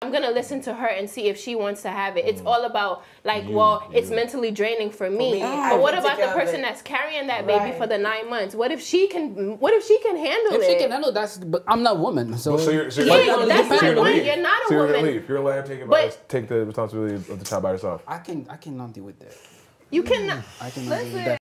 I'm gonna listen to her and see if she wants to have it. It's all about like, it's mentally draining for me. But what about the person that's carrying that baby for the 9 months? What if she can handle it? If she can handle that, but I'm not a woman, so. That's my point. You're not a woman. You're gonna leave. You're gonna let her take the responsibility of the child by herself. I cannot deal with that. You cannot. I cannot deal with that.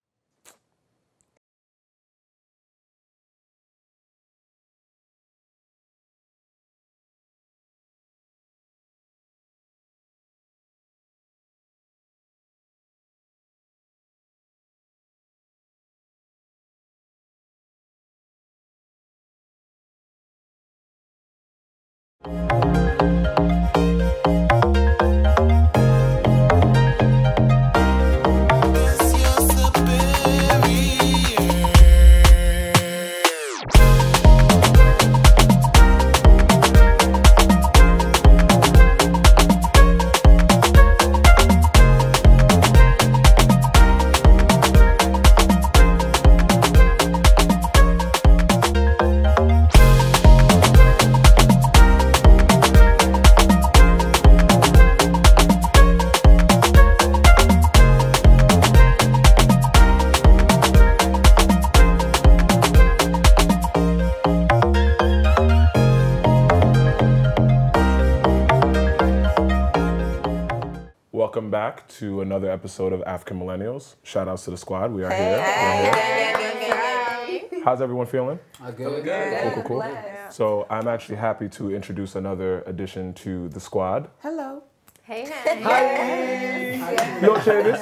Welcome back to another episode of African Millennials. Shout outs to the squad. We are here. How's everyone feeling? Good. Cool. So I'm actually happy to introduce another addition to the squad. Hello. Hey. Yo, Chavis.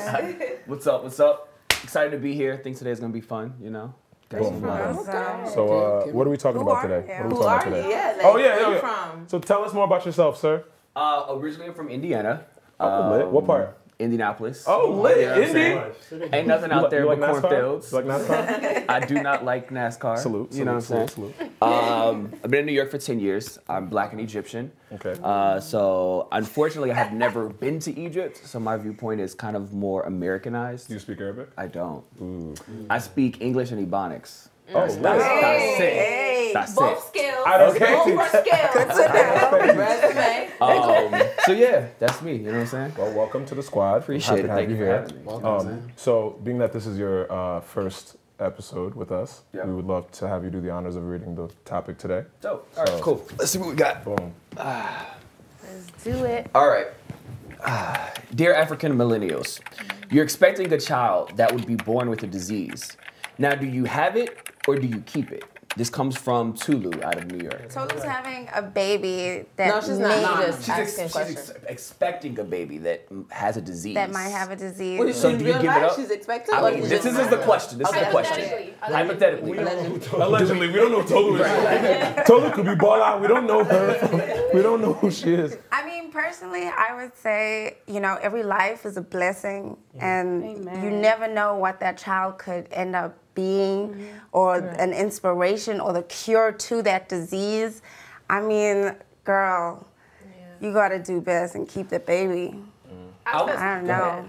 What's up? Excited to be here. Think today's gonna be fun, you know? So what are we talking about today? Who are you? Yeah, Oh, yeah. Where you from? So tell us more about yourself, sir. Originally I'm from Indiana. Lit. What part? Indianapolis. Oh, lit. You know what I'm saying? Ain't nothing out there but cornfields. You like NASCAR? I do not like NASCAR. Salute. You know what I'm saying? I've been in New York for 10 years. I'm black and Egyptian. Okay. So unfortunately, I have never been to Egypt. So my viewpoint is kind of more Americanized. Do you speak Arabic? I don't. Ooh. I speak English and Ebonics. Oh, that's it. That's Both it. skills. Both skills. Good to know. Resume. So yeah, that's me. You know what I'm saying? Well, welcome to the squad. Appreciate it. Happy to have you here. Welcome, So, being that this is your first episode with us, Yeah. we would love to have you do the honors of reading the topic today. Dope. All right, cool. Let's see what we got. Boom. Let's do it. All right. Dear African Millennials, you're expecting a child that would be born with a disease. Now, do you have it or do you keep it? This comes from Tulu out of New York. Tolu's having a baby that No, she's not. She's expecting a baby that has a disease. that might have a disease. Well, So in do you real give it life, up? she's expecting. I mean, this is the question. This is the question. Hypothetically. Allegedly, we don't know who Tolu is. Tolu could be ball out. We don't know her. We don't know who she is. I mean, personally, I would say, you know, every life is a blessing, and you never know what that child could end up being, or an inspiration or the cure to that disease. I mean, girl, you gotta do best and keep the baby. I don't know.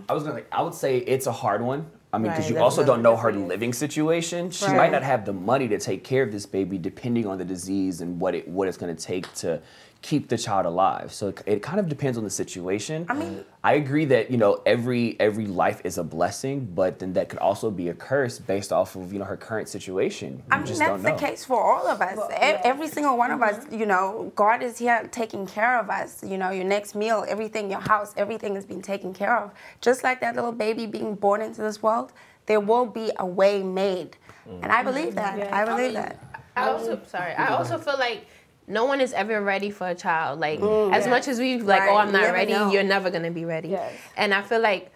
I would say it's a hard one. I mean, because you also don't know her living situation. She might not have the money to take care of this baby, depending on the disease and what it's going to take to keep the child alive. So it kind of depends on the situation. I mean, I agree that, you know, every life is a blessing, but then that could also be a curse based off of, you know, her current situation. I mean, that's the case for all of us. Every single one of us, you know, God is here taking care of us. You know, your next meal, everything, your house, everything is being taken care of. Just like that little baby being born into this world, there will be a way made. And I believe that. Yeah. I believe that. I also feel like no one is ever ready for a child. Like, as much as we like, oh, I'm not ready, you're never going to be ready. Yes. And I feel like,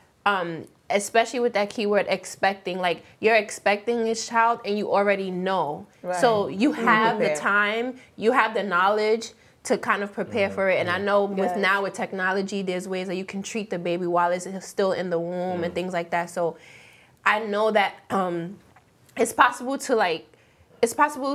especially with that keyword expecting, like, you're expecting this child and you already know. Right. So you have the time, you have the knowledge to kind of prepare for it. And I know with technology, there's ways that you can treat the baby while it's still in the womb and things like that. So I know that it's possible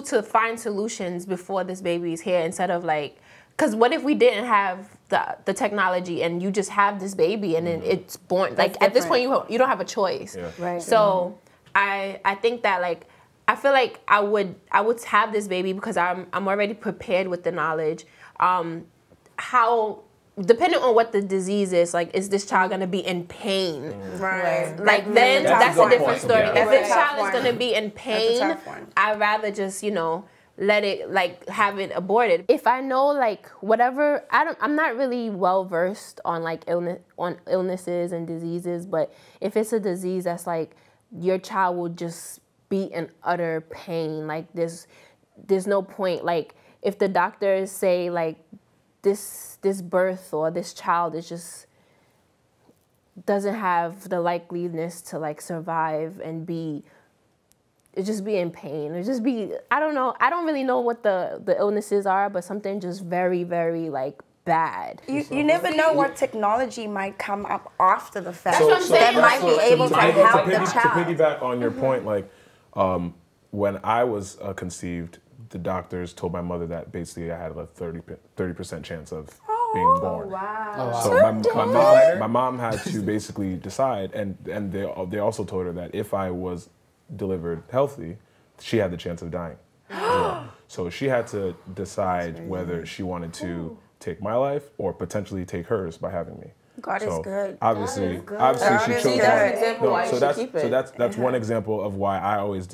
to find solutions before this baby is here, instead of like, because what if we didn't have the technology and you just have this baby and then it's born? Like at this point, you don't have a choice. Yeah. Right. So I think that, like, I feel like I would have this baby because I'm already prepared with the knowledge. How depending on what the disease is, like, is this child gonna be in pain? Right. Like, then that's a different story. Yeah. If the child is gonna be in pain, I'd rather just, you know, let it, like, have it aborted. If I know, like, whatever, I'm not really well versed on, like, illnesses and diseases, but if it's a disease that's like your child will just be in utter pain, like, there's no point, like, if the doctors say, like, this birth or this child is just doesn't have the likeliness to, like, survive and just be in pain, or just be, I don't know, I don't really know what the illnesses are, but something just very, very, like, bad. You never know what technology might come up after the fact. That's what I'm saying. That might be able to help the child. To piggyback on your point, like, when I was conceived, the doctors told my mother that basically I had a 30% chance of being born. Wow. So my mom had to basically decide, and they also told her that if I was delivered healthy, she had the chance of dying as well. So she had to decide whether she wanted to take my life or potentially take hers by having me. God is good. Obviously, she chose that. That's one example of why I always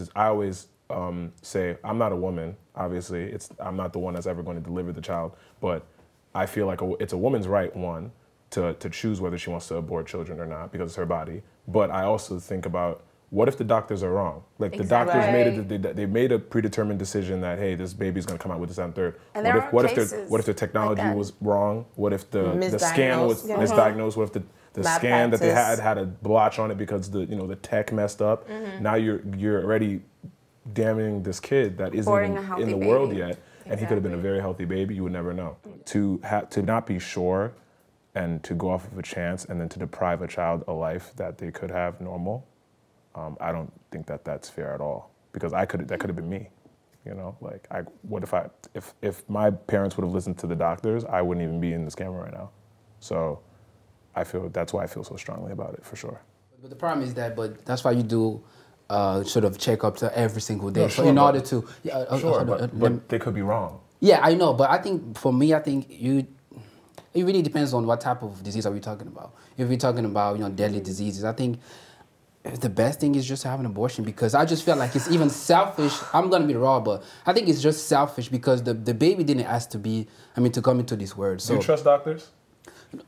say I'm not a woman. Obviously, I'm not the one that's ever going to deliver the child, but I feel like it's a woman's right, one, to choose whether she wants to abort children or not because it's her body. But I also think about, what if the doctors are wrong? Like, the doctors they made a predetermined decision that, hey, this baby's gonna come out with this and third. And what if the technology was wrong? What if the scan was misdiagnosed? What if the scan that they had a blotch on it because the tech messed up? Now you're already damning this kid that isn't even in the world yet, and he could have been a very healthy baby. You would never know. To not be sure and to go off of a chance and then to deprive a child a life that they could have normal. I don't think that's fair at all, because that could have been me, you know. Like, if my parents would have listened to the doctors, I wouldn't even be in this camera right now. So that's why I feel so strongly about it, for sure. But the problem is that's why you do sort of checkups every single day. No, sure, so in order to but they could be wrong. Yeah, I know, but I think for me, it really depends on what type of disease are we talking about. If we're talking about deadly diseases, I think the best thing is just to have an abortion, because I just feel like it's even selfish. I'm gonna be raw, but I think it's just selfish because the baby didn't ask to come into this world. So do you trust doctors?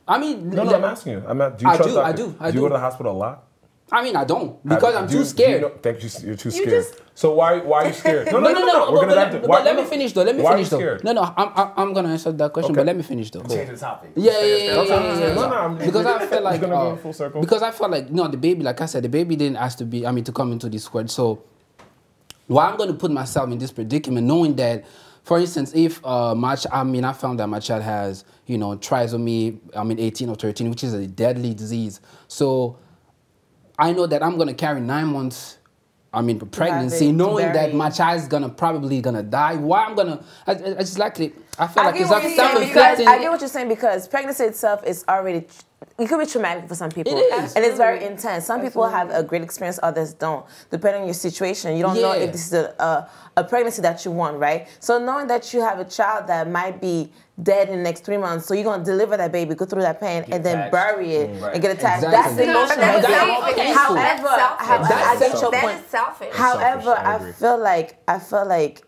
I mean, no, I'm asking you. Do you trust doctors? Do you go to the hospital a lot? I mean, I don't, because I'm too scared. You're too scared. So why are you scared? No. But let me finish though. Why are you scared? No, I'm gonna answer that question, but let me finish though. Change the topic. Yeah. No, because I feel like gonna go full circle. Because I felt like the baby, like I said, the baby didn't ask to come into this world. So why I'm gonna put myself in this predicament, knowing that, for instance, if I found that my child has trisomy 18 or 13, which is a deadly disease. So I know that I'm gonna carry 9 months, pregnancy, knowing that my child's probably gonna die. Why I'm gonna? I just like it. I feel like it's self-inflicting. I get what you're saying, because pregnancy itself is already. It could be traumatic for some people. It is. And it's very intense. Some people have a great experience, others don't. Depending on your situation, you don't know if this is a pregnancy that you want, right? So knowing that you have a child that might be dead in the next 3 months, so you're going to deliver that baby, go through that pain, and then bury it and get attached. Exactly. That's emotional. However, I get your point. That is selfish. However, I feel like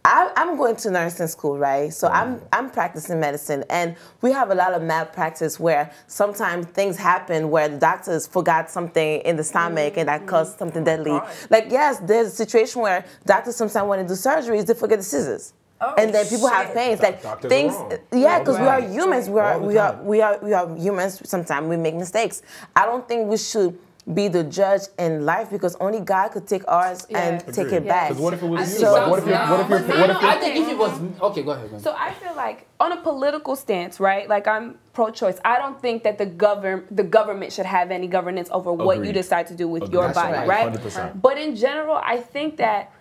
I'm going to nursing school, right? So I'm practicing medicine, and we have a lot of malpractice where sometimes things happen where the doctors forgot something in the stomach and that caused something deadly. Like, yes, there's a situation where doctors sometimes want to do surgeries, they forget the scissors. And then people have pains, like things. Yeah, because we are humans. We are humans. Sometimes we make mistakes. I don't think we should be the judge in life, because only God could take ours and take it back. Because what if it was you? So, what if I think if it was okay, go ahead. So I feel like on a political stance, right? Like, I'm pro-choice. I don't think that the government should have any governance over what you decide to do with your body, right? 100%. But in general, I think that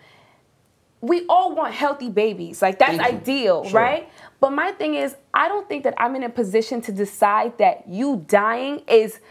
we all want healthy babies. Like, that's ideal, right? But my thing is, I don't think that I'm in a position to decide that you dying is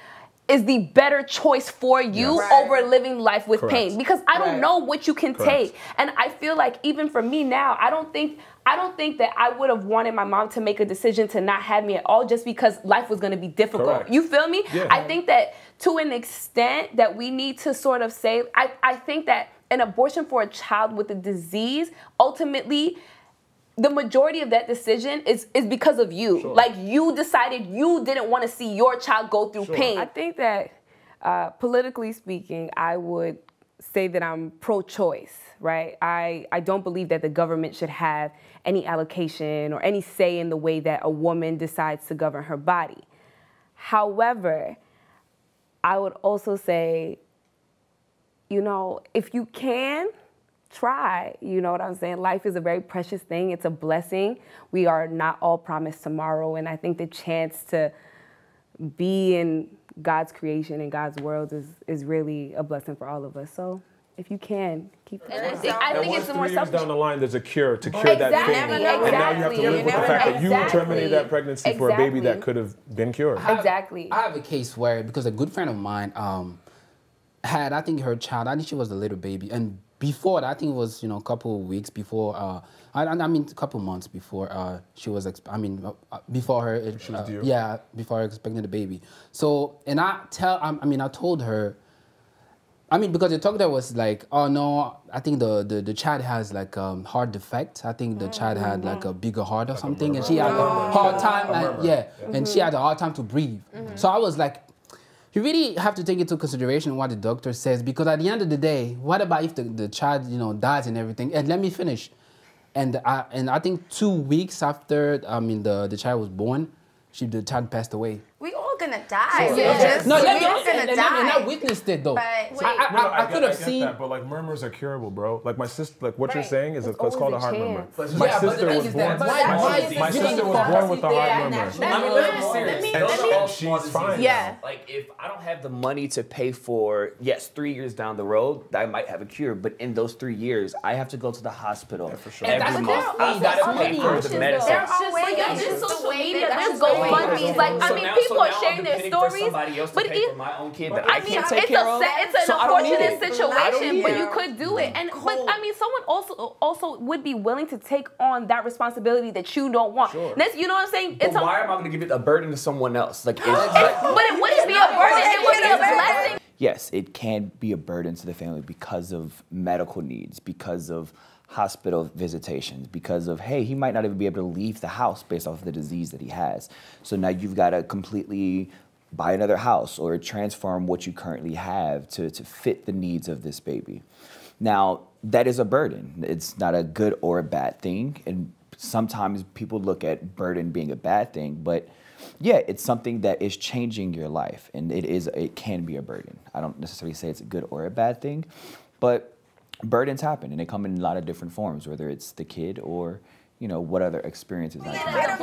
is the better choice for you over living life with pain, because I don't know what you can take. And I feel like even for me now, I don't think that I would have wanted my mom to make a decision to not have me at all just because life was going to be difficult. You feel me? Yeah. I think that to an extent that we need to sort of say, I think that an abortion for a child with a disease, ultimately, the majority of that decision is because of you. Like, you decided you didn't want to see your child go through pain. I think that politically speaking, I would say that I'm pro-choice, right? I don't believe that the government should have any allocation or any say in the way that a woman decides to govern her body. However, I would also say, you know, if you can, try. You know what I'm saying? Life is a very precious thing. It's a blessing. We are not all promised tomorrow. And I think the chance to be in God's creation and God's world is really a blessing for all of us. So if you can, keep it. I think it's more 3 years down the line, there's a cure to cure that pain. And now you have to live with the fact that you terminated that pregnancy for a baby that could have been cured. I have a case where, because a good friend of mine had, I think, her child, I think she was a little baby, and before that, I think it was, you know, a couple of weeks before, I mean, a couple months before she was, before her, she was due. Yeah, before her expecting the baby. So, and I told her, because the doctor was like, oh no, I think the child has like heart defect. I think the child had like a bigger heart or something, and she had a hard time, and she had a hard time to breathe. So I was like, you really have to take into consideration what the doctor says, because at the end of the day, what about if the child, you know, dies and everything? And let me finish. And I think 2 weeks after, the child was born, the child passed away. We all gonna die. And I witnessed it though. I could have seen that, but like murmurs are curable, bro. Like my sister, like what you're saying is it's called a heart murmur. My sister was born. My sister was born with a heart murmur. I mean, let me be serious. And she's fine. Yeah. Like if I don't have the money to pay for, 3 years down the road, I might have a cure. But in those 3 years, I have to go to the hospital every month. I gotta pay for the medicine. There's social media. There's GoFundMes. Like, I mean, people are sharing their stories, but for my own kid that I can't take care of. It's an unfortunate situation, but you could do it. And but I mean, someone also would be willing to take on that responsibility that you don't want. You know what I'm saying? But why am I going to give it a burden to someone else? Like, but it wouldn't be a burden. It would be a blessing. Yes, it can be a burden to the family because of medical needs, because of hospital visitations, because of, hey, he might not even be able to leave the house based off of the disease that he has. So now you've got to completely buy another house or transform what you currently have to fit the needs of this baby. Now, that is a burden. It's not a good or a bad thing. And sometimes people look at burden being a bad thing, but yeah, it's something that is changing your life, and it can be a burden. I don't necessarily say it's a good or a bad thing, but burdens happen, and they come in a lot of different forms, whether it's the kid or, you know, what other experiences might come up.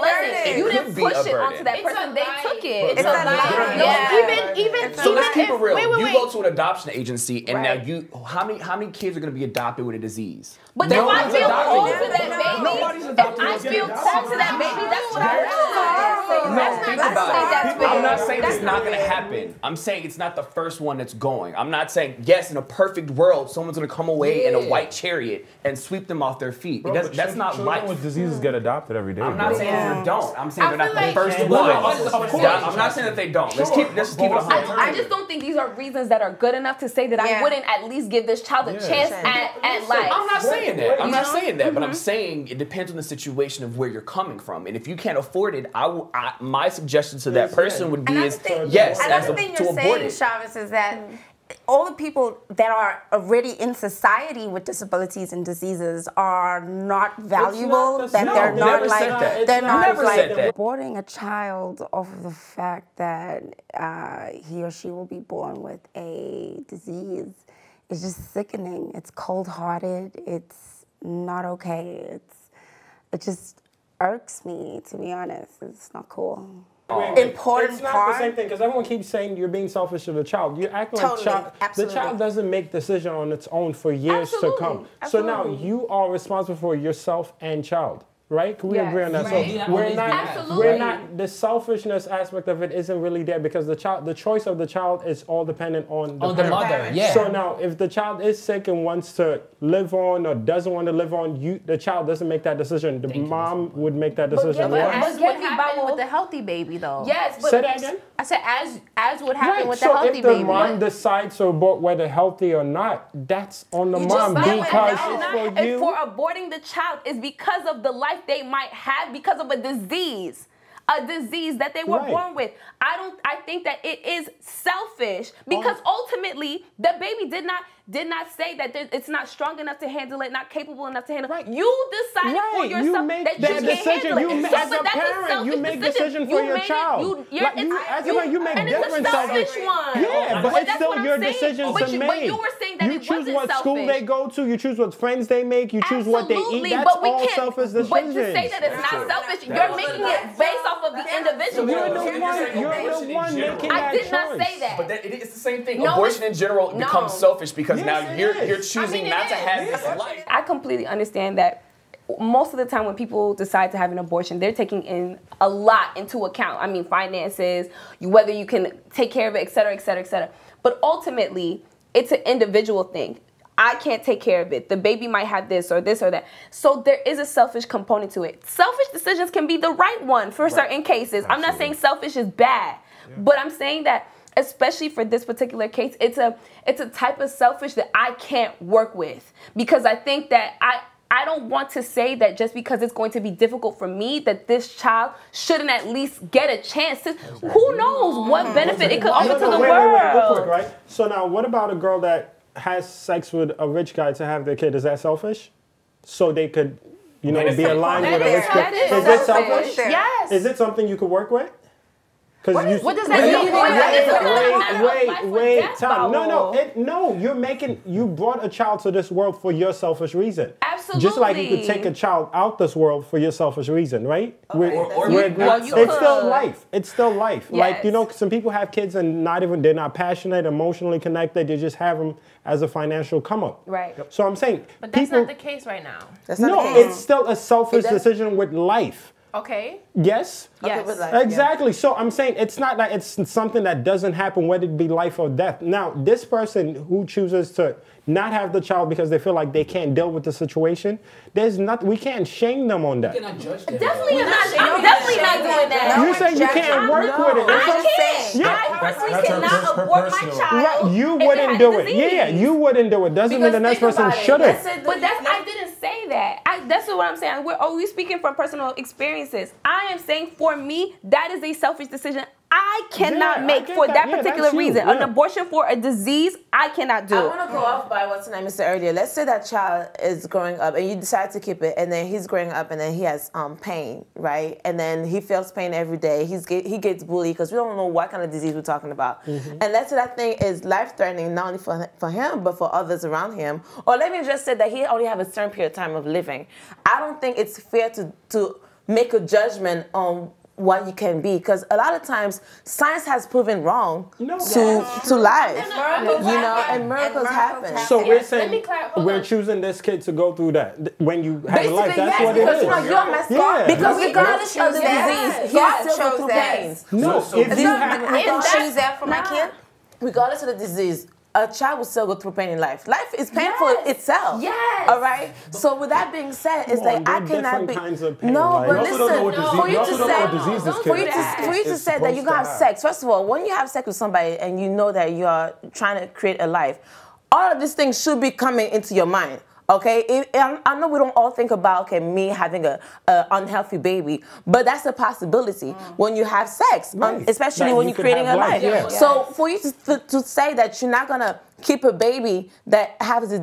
You didn't push it onto that person. They took it. It's a lie. Even so let's keep it real. You go to an adoption agency, and now how many kids are going to be adopted with a disease? But if I feel close to that baby, if I feel close to that baby, that's what I want. No, think about it. I'm not saying it's not going to happen. I'm saying it's not the first one that's going. I'm not saying, yes, in a perfect world, someone's going to come away in a white chariot and sweep them off their feet. That's not life. With diseases get adopted every day. I'm not saying they don't. I'm saying they're not the first one. I'm not saying that they don't. Let's keep it 100. I just don't think these are reasons that are good enough to say that I wouldn't at least give this child a chance at life. I'm not saying that. I'm not saying that, but I'm saying it depends on the situation of where you're coming from. And if you can't afford it, my suggestion to that person would be yes, another thing you're saying, Chavis, is that all the people that are already in society with disabilities and diseases are not valuable. They're not aborting a child off of the fact that he or she will be born with a disease is just sickening. It's cold-hearted. It's not okay. It just irks me, to be honest. It's not cool. It's not the same thing, because everyone keeps saying you're being selfish to the child. You're acting like the child doesn't make decision on its own for years to come. So now you are responsible for yourself and child. right? Can we agree on that? Right. So we're not, the selfishness aspect of it isn't really there because the choice of the child is all dependent on the mother. Yeah. So now, if the child is sick and wants to live on or doesn't want to live on, the child doesn't make that decision. The mom would make that decision. But as what happened with the healthy baby, though. Yes, but say that again. I said as would happen with the so healthy if the baby. mom decides to abort whether healthy or not, that's on the mom because it's for you. For aborting the child is because of the life they might have because of a disease that they were born with. I think that it is selfish because ultimately the baby did not say that it's not strong enough to handle it, not capable enough to handle it. You decided for yourself that you can't handle it. As a parent, you make decisions for your child. You make different selfish one. Yeah, but it's still your decisions to make. But you were saying that you choose what school they go to. You choose what friends they make. You choose what they eat. That's all selfish decisions. But to say that it's not selfish, you're making it based off of the individual. You're the one making that choice. I did not say that. But it's the same thing. Abortion in general becomes selfish because now you're choosing not to have this life. I completely understand that most of the time when people decide to have an abortion, they're taking in a lot into account. I mean, finances, whether you can take care of it, et cetera, et cetera, et cetera. But ultimately, it's an individual thing. I can't take care of it. The baby might have this or that. So there is a selfish component to it. Selfish decisions can be the right one for certain cases. Absolutely. I'm not saying selfish is bad, but I'm saying that especially for this particular case, it's a type of selfish that I can't work with because I think that I don't want to say that just because it's going to be difficult for me that this child shouldn't at least get a chance to. Who knows what benefit it could offer to the world. Wait, real quick, right? So now, what about a girl that has sex with a rich guy to have their kid? Is that selfish? So they could, be aligned with a rich guy. Is it selfish? Yes. Is it something you could work with? What does that mean? Wait, Tom. No, you brought a child to this world for your selfish reason. Absolutely. Just like you could take a child out this world for your selfish reason, right? Okay. It's still life. It's still life. Yes. Like, some people have kids and they're not passionate, emotionally connected. They just have them as a financial come up. Right. So I'm saying, but that's not the case right now. It's still a selfish decision with life. Okay. Yes? Yes. Exactly. So I'm saying it's not that it's something that doesn't happen, whether it be life or death. Now, this person who chooses to not have the child because they feel like they can't deal with the situation, we can't shame them on that. You cannot judge them. I'm definitely not doing that. You say you can't work with it. I can't. I personally cannot abort my child. Right. You wouldn't do it. Yeah, you wouldn't do it. Doesn't mean the next person shouldn't. But I didn't say that. That's what I'm saying. We're speaking from personal experiences. I am saying for me, that is a selfish decision I cannot make for that particular reason. An abortion for a disease, I cannot do. I want to go off by what's the name I said earlier. Let's say that child is growing up and you decide to keep it, and then he's growing up and then he has pain, right? And then he feels pain every day. He gets bullied because we don't know what kind of disease we're talking about. Mm-hmm. And let's say that thing is life-threatening not only for him but for others around him. Or let me just say that he only has a certain period of time of living. I don't think it's fair to make a judgment on what you can be, because a lot of times science has proven wrong to life, and miracles happen. So we're saying we're choosing this kid to go through that when you have a life. That's what it is. You're messed up. Because regardless of the disease, God still go through pain. No, if you choose that for my kid, regardless of the disease, a child will still go through pain in life. Life is painful itself. Yes. All right. So with that being said, it's like I cannot be. Kinds of pain, no, right? but listen. For you to say that you're gonna have sex. First of all, when you have sex with somebody and you know that you are trying to create a life, all of these things should be coming into your mind. Okay, I know we don't all think about me having a unhealthy baby, but that's a possibility when you have sex, especially when you're creating a life. Yeah. So for you to say that you're not gonna keep a baby that has a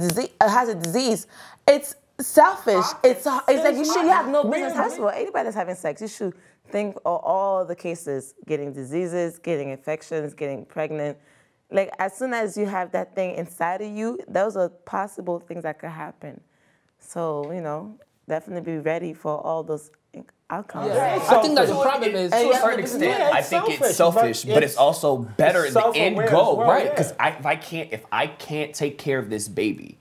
disease, it's selfish. It's like you have no business. First of all, anybody that's having sex, you should think of all the cases: getting diseases, getting infections, getting pregnant. Like, as soon as you have that thing inside of you, those are possible things that could happen. So, definitely be ready for all those outcomes. Yeah. I think that the problem is, to a certain extent, I think it's selfish, but it's also better in the end goal, right? Because if I can't take care of this baby,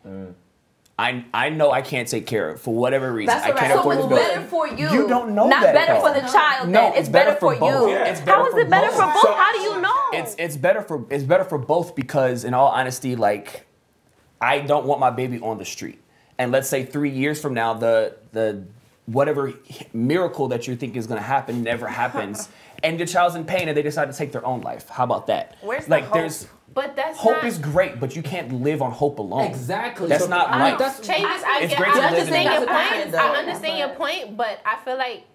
I know I can't take care of it for whatever reason. That's I can't afford to so do it's better for you. You don't know Not that. better for the child. No, then. It's better for both. you. Yeah, How is it better for both? How do you know? It's better for both because, in all honesty, like I don't want my baby on the street. And let's say 3 years from now, the whatever miracle that you think is going to happen never happens, and the child's in pain and they decide to take their own life. How about that? Where's like the hope? there's. But that's hope is great, but you can't live on hope alone. Exactly. That's not life. I understand your point, but I feel like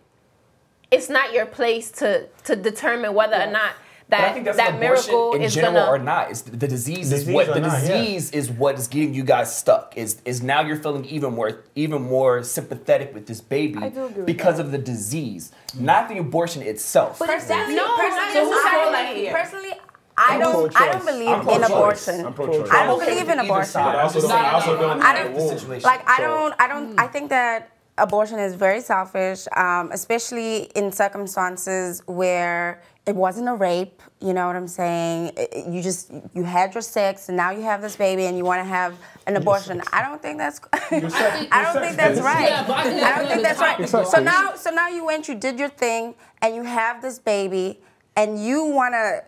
it's not your place to determine whether or not that miracle in is general gonna or not. It's the disease is what is what is getting you guys stuck. Is now you're feeling even more sympathetic with this baby because of the disease, not the abortion itself. But personally, I don't believe in abortion. I don't believe in abortion. I think that abortion is very selfish, especially in circumstances where it wasn't a rape. You know what I'm saying? You had your sex and now you have this baby and you want to have an abortion. I don't think that's. I don't think that's right. I don't think that's right. So now you went, you did your thing, and you have this baby, and you want to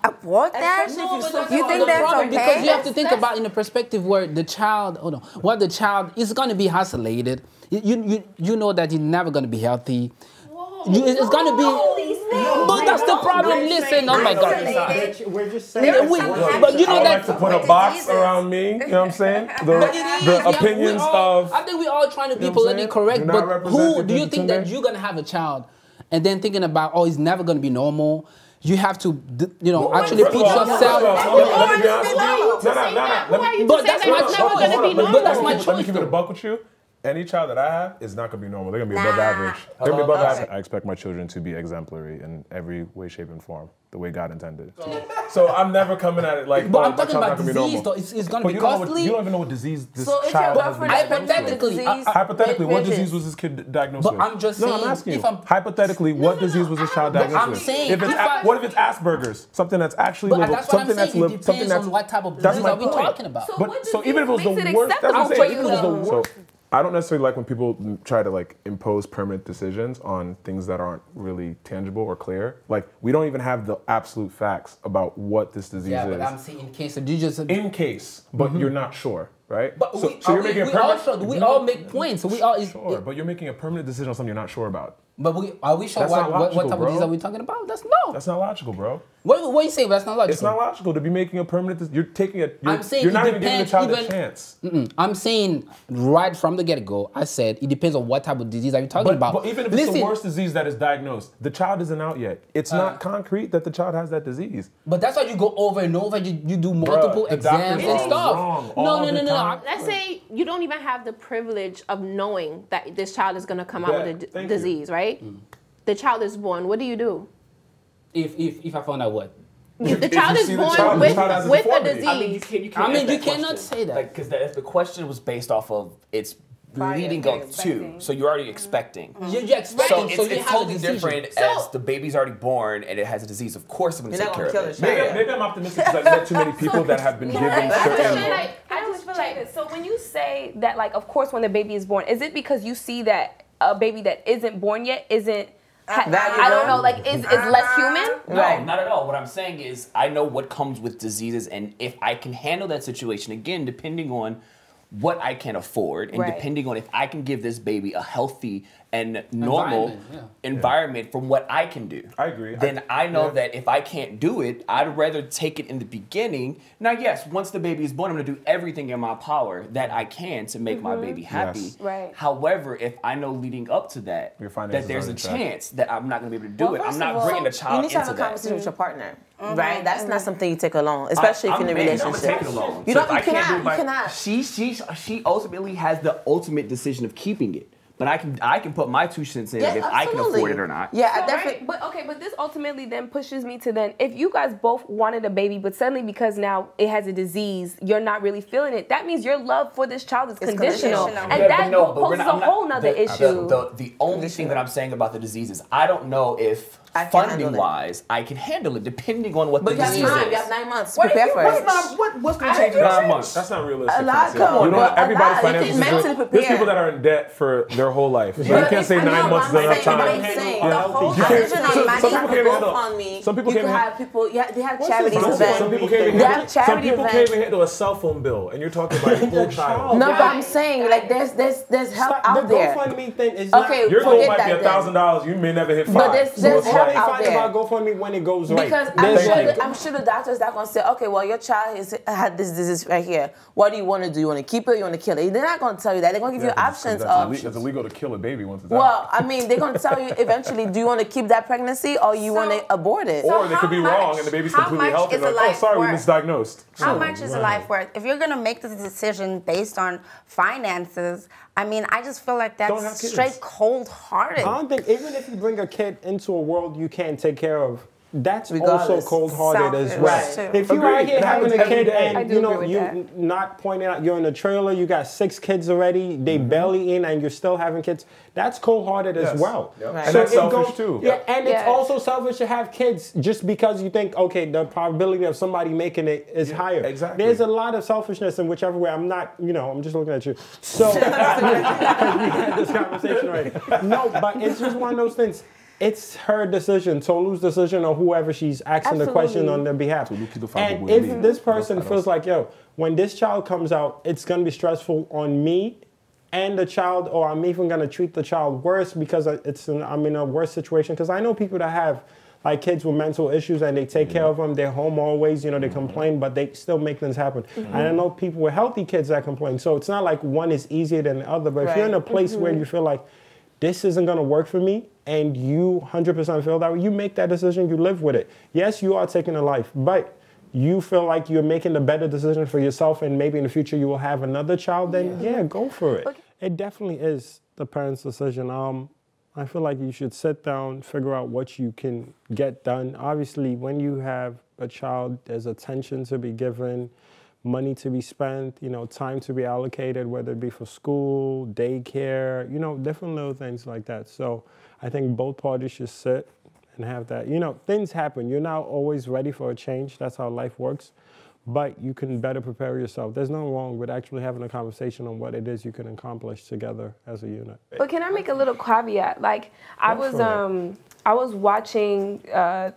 abort that? You think that's okay? Because you have to think about in the perspective where the child, the child is going to be isolated. You know that he's never going to be healthy. It's going to be. But that's the problem. Listen, oh my God. We're just saying. But you know that. Like to put a box around me. You know what I'm saying? The opinions of. I think we're all trying to be politically correct. But who do you think that you're going to have a child and then thinking about, oh, it's never going to be normal? You have to, actually put yourself. Let me be honest with you. But that's my choice. Let me keep it a buck with you. Any child that I have is not going to be normal. They're going to be above average. They're going to be above average. I expect my children to be exemplary in every way, shape, and form, the way God intended. So I'm never coming at it like, but I'm talking about disease, though. It's going to be costly. You don't even know what disease this child has been diagnosed with. Hypothetically, what disease was this kid diagnosed with? But I'm just saying. No, I'm asking you. Hypothetically, what disease was this child diagnosed with? What if it's Asperger's? Something that's actually livable. Something that's livable. Something that's. What type of disease are we talking about? So even if it was the worst, that's what I'm saying. Even if it was the worst. I don't necessarily like when people try to impose permanent decisions on things that aren't really tangible or clear. Like we don't even have the absolute facts about what this disease is. Yeah, but I'm saying in case. You just in case, but you're not sure, right? But so you're making a permanent. We all make points. So we all sure, but you're making a permanent decision on something you're not sure about. But are we sure what type of disease are we talking about? That's not logical, bro. What you say? That's not logical. It's not logical to be making a permanent. You're taking a. I'm saying you're not even giving the child a chance. I'm saying right from the get-go. I said it depends on what type of disease are you talking about. But even if it's the worst disease that is diagnosed, the child isn't out yet. It's not concrete that the child has that disease. But that's why you go over and over. You do multiple exams and stuff. No. Let's say you don't even have the privilege of knowing that this child is going to come out with a disease, right? The child is born. What do you do? If I found out what? The child is born with a disease. You cannot say that. Because the question was based off of it's leading up to. So you're already expecting. You're expecting. So it's totally different as the baby's already born and it has a disease. Of course I'm going to take care of it. Maybe I'm optimistic because I've met too many people that have been given certain... I just feel like, so when you say that, of course when the baby is born, is it because you see that a baby that isn't born yet isn't I don't know, is less human? No, not at all. What I'm saying is I know what comes with diseases, and if I can handle that situation, again, depending on what I can afford and depending on if I can give this baby a healthy and normal environment from what I can do. I agree. Then I know that if I can't do it, I'd rather take it in the beginning. Now, yes, once the baby is born, I'm going to do everything in my power that I can to make my baby happy. Yes. Right. However, if I know leading up to that, that there's a chance that I'm not going to be able to do it, I'm not bringing the child into that. You need to have a conversation with your partner, right? That's not something you take alone, especially if you're in a relationship. I'm take it alone. You cannot. She ultimately has the ultimate decision of keeping it. But I can put my 2 cents in if I can afford it or not. Yeah, so, definitely. But this ultimately then pushes me to then, if you guys both wanted a baby, but suddenly because now it has a disease, you're not really feeling it. That means your love for this child is conditional, and that poses a whole nother issue. The only thing that I'm saying about the disease is I don't know if funding-wise, I can handle it depending on what the disease is. You have 9 months to prepare for it. What's going to change in 9 months? That's not realistic. A lot. You know, everybody's finances is good. There's people that are in debt for their whole life. So you can't say 9 months is enough time. Some people can't have people. They have charities events. Some people can't even handle a cell phone bill, and you're talking about a full child. No, but I'm saying like there's help out there. The GoFundMe thing is not. Your goal might be $1,000. You may never hit 5. But there's help out there. About GoFundMe when it goes right. Because I'm sure the doctors are going to say, okay, well, your child has had this disease right here. What do you want to do? You want to keep it or you want to kill it? They're not going to tell you that. They're going to give you options of... It's illegal to kill a baby once it's out. Well, I mean, they're going to tell you eventually, do you want to keep that pregnancy or you want to abort it? Or they could be wrong and the baby's completely healthy. Like, oh, sorry, we misdiagnosed. How much is a life worth? If you're going to make this decision based on finances, I mean, I just feel like that's straight cold-hearted. I don't think, even if you bring a kid into a world you can't take care of, that's also cold-hearted as well. Right. If you're out here having a kid and you're not pointing out, you're in a trailer, you got 6 kids already, they barely in, and you're still having kids, that's cold-hearted as well. Yep. Right. And that's selfish too. Yeah, and it's also selfish to have kids just because you think, okay, the probability of somebody making it is higher. Exactly. There's a lot of selfishness in whichever way. I'm not, I'm just looking at you. So, because we had this conversation already. No, but it's just one of those things. It's her decision, Tolu's decision, or whoever she's asking the question on their behalf. And if this person feels like, when this child comes out, it's going to be stressful on me and the child, or I'm even going to treat the child worse because I'm in a worse situation. Because I know people that have like kids with mental issues and they take care of them. They're home always, they complain, but they still make things happen. And I know people with healthy kids that complain. So it's not like one is easier than the other. But if you're in a place where you feel like, this isn't going to work for me, and you 100% feel that way, you make that decision, you live with it. Yes, you are taking a life, but you feel like you're making the better decision for yourself, and maybe in the future you will have another child, then go for it. Okay. It definitely is the parent's decision. I feel like you should sit down, figure out what you can get done. Obviously, when you have a child, there's attention to be given, money to be spent, time to be allocated, whether it be for school, daycare, different little things like that. So I think both parties should sit and have that. Things happen. You're not always ready for a change. That's how life works. But you can better prepare yourself. There's nothing wrong with actually having a conversation on what it is you can accomplish together as a unit. But can I make a little caveat? Like, I was watching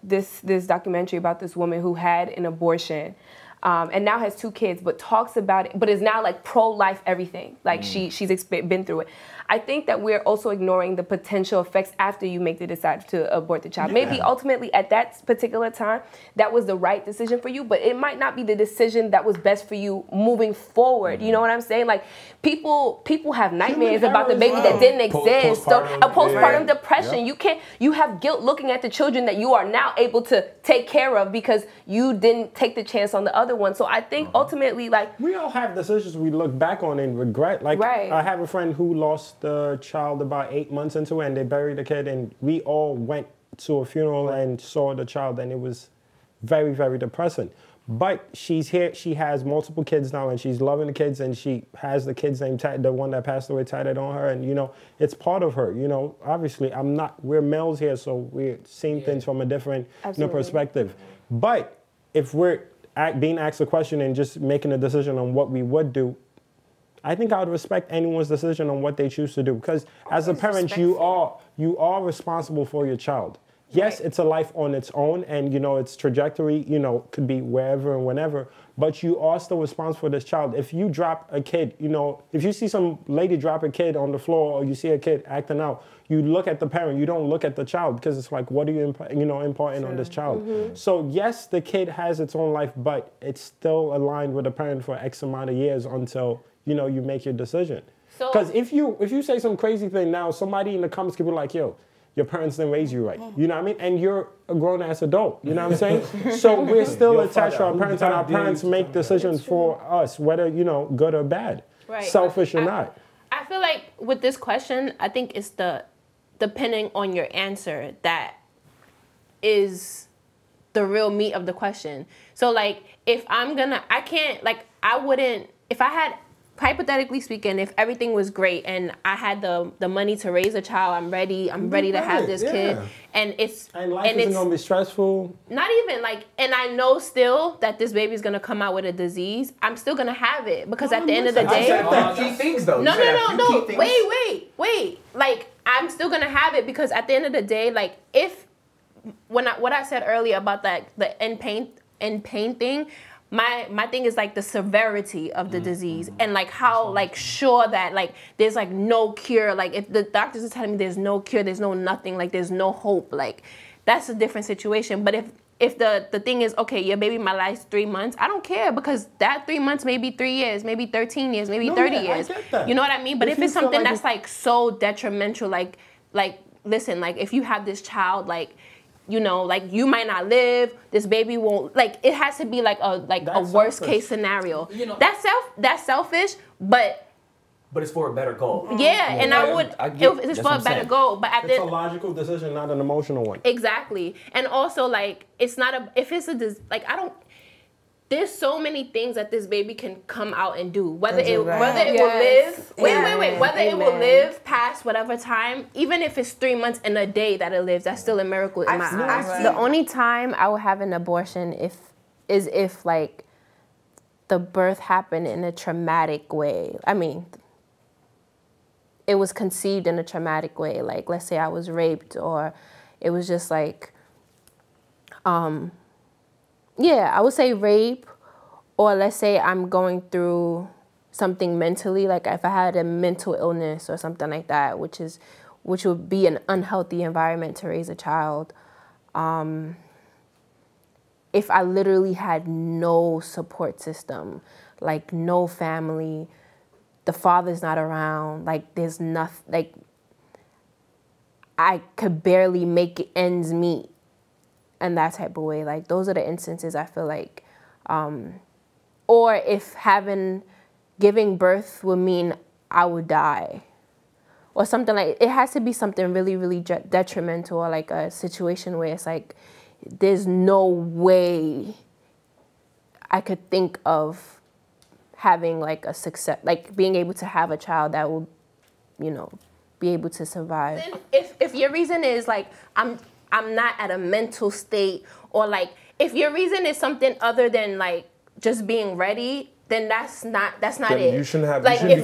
this documentary about this woman who had an abortion. And now has 2 kids, but talks about it, but is now like pro-life everything. Like she's been through it. I think that we're also ignoring the potential effects after you make the decide to abort the child. Maybe ultimately at that particular time, that was the right decision for you, but it might not be the decision that was best for you moving forward. You know what I'm saying? Like people have nightmares about the baby that didn't exist. Postpartum depression. You have guilt looking at the children that you are now able to take care of because you didn't take the chance on the other one. So I think ultimately, like, we all have decisions we look back on and regret. Like, I have a friend who lost the child about 8 months into it, and they buried the kid, and we all went to a funeral and saw the child, and it was very, very depressing. But she's here, she has multiple kids now, and she's loving the kids, and she has the kid's name, the one that passed away, tatted on her, and it's part of her. Obviously we're males here, so we're seeing things from a different perspective. But if we're being asked a question and just making a decision on what we would do, I think I would respect anyone's decision on what they choose to do, because as a parent, you are responsible for your child. Yes, it's a life on its own, and its trajectory, could be wherever and whenever, but you are still responsible for this child. If you drop a kid, if you see some lady drop a kid on the floor, or you see a kid acting out, you look at the parent, you don't look at the child, because it's like, what are you imparting on this child? So yes, the kid has its own life, but it's still aligned with the parent for X amount of years until you make your decision. Because if you say some crazy thing now, somebody in the comments could be like, yo, your parents didn't raise you right. You know what I mean? And you're a grown-ass adult. You know what I'm saying? So we're still attached to our parents, and our parents make decisions for us, whether, good or bad, selfish or not. I feel like with this question, I think it's depending on your answer that is the real meat of the question. So, like, if I wouldn't, if I had hypothetically speaking, if everything was great and I had the money to raise a child, I'm ready to have this kid, and life isn't gonna be stressful. Not even like, and I know still that this baby's gonna come out with a disease. I'm still gonna have it because at the end of the day, key things though. No. Wait. Like, I'm still gonna have it because at the end of the day, like, what I said earlier about the end pain thing. My thing is like the severity of the disease and like how like sure that like there's like no cure. Like if the doctors are telling me there's no cure, there's no nothing, like there's no hope, like that's a different situation. But if the thing is, okay, your baby might last 3 months, I don't care because that 3 months may be 3 years, maybe 13 years, maybe 30 years. You know what I mean? But if it's something that's like so detrimental, like listen, like if you have this child, like, you know, like you might not live, this baby won't, like it has to be like a worst case scenario. You know, that's selfish, but it's for a better goal. Yeah, and it's for a better goal. But it's a logical decision, not an emotional one. Exactly. And also like there's so many things that this baby can come out and do. Whether it will live, whether it will live past whatever time, even if it's 3 months and a day that it lives, that's still a miracle in my eyes. The only time I will have an abortion is if like the birth happened in a traumatic way. I mean, it was conceived in a traumatic way. Like, let's say I was raped, or it was just like, I would say rape, or let's say I'm going through something mentally, like if I had a mental illness or something like that, which would be an unhealthy environment to raise a child. If I literally had no support system, like no family, the father's not around, like there's nothing, like I could barely make ends meet. And that type of way, like those are the instances I feel like, or if giving birth would mean I would die, or something like, it has to be something really, really detrimental, or like a situation where it's like, there's no way I could think of having like a success, like being able to have a child that will, you know, be able to survive. Then if your reason is like, I'm not at a mental state, or like if your reason is something other than like just being ready, then that's not it. You shouldn't have, like, you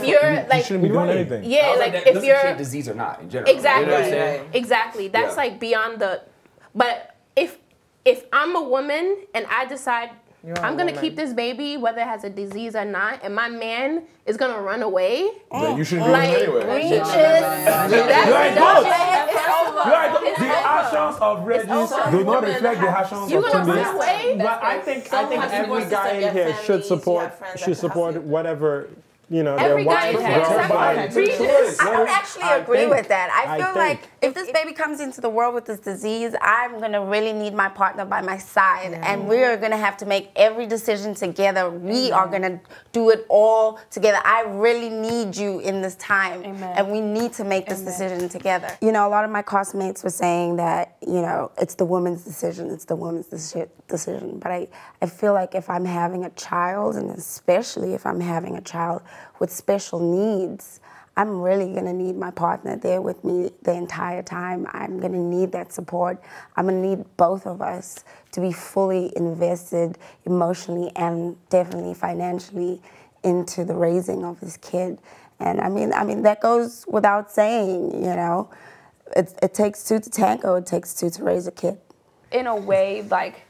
shouldn't be doing anything. Yeah, like if you're disease or not in general. Exactly, you know exactly. That's like beyond the. But if I'm a woman and I decide I'm gonna keep this baby, whether it has a disease or not, and my man is gonna run away, then you shouldn't do it anyway. The actions of Regis do not reflect the actions of Tunde. But I think every guy in here should support whatever, you know, every guy in here. I don't actually agree with that. I feel like if this baby comes into the world with this disease, I'm gonna really need my partner by my side, and we are gonna have to make every decision together. We are gonna do it all together. I really need you in this time, and we need to make this decision together. You know, a lot of my classmates were saying that, you know, it's the woman's decision, it's the woman's decision. But I feel like if I'm having a child, and especially if I'm having a child with special needs, I'm really gonna need my partner there with me the entire time. I'm gonna need that support. I'm gonna need both of us to be fully invested emotionally and definitely financially into the raising of this kid. And I mean that goes without saying, you know. It takes two to tango, it takes two to raise a kid. In a way, like,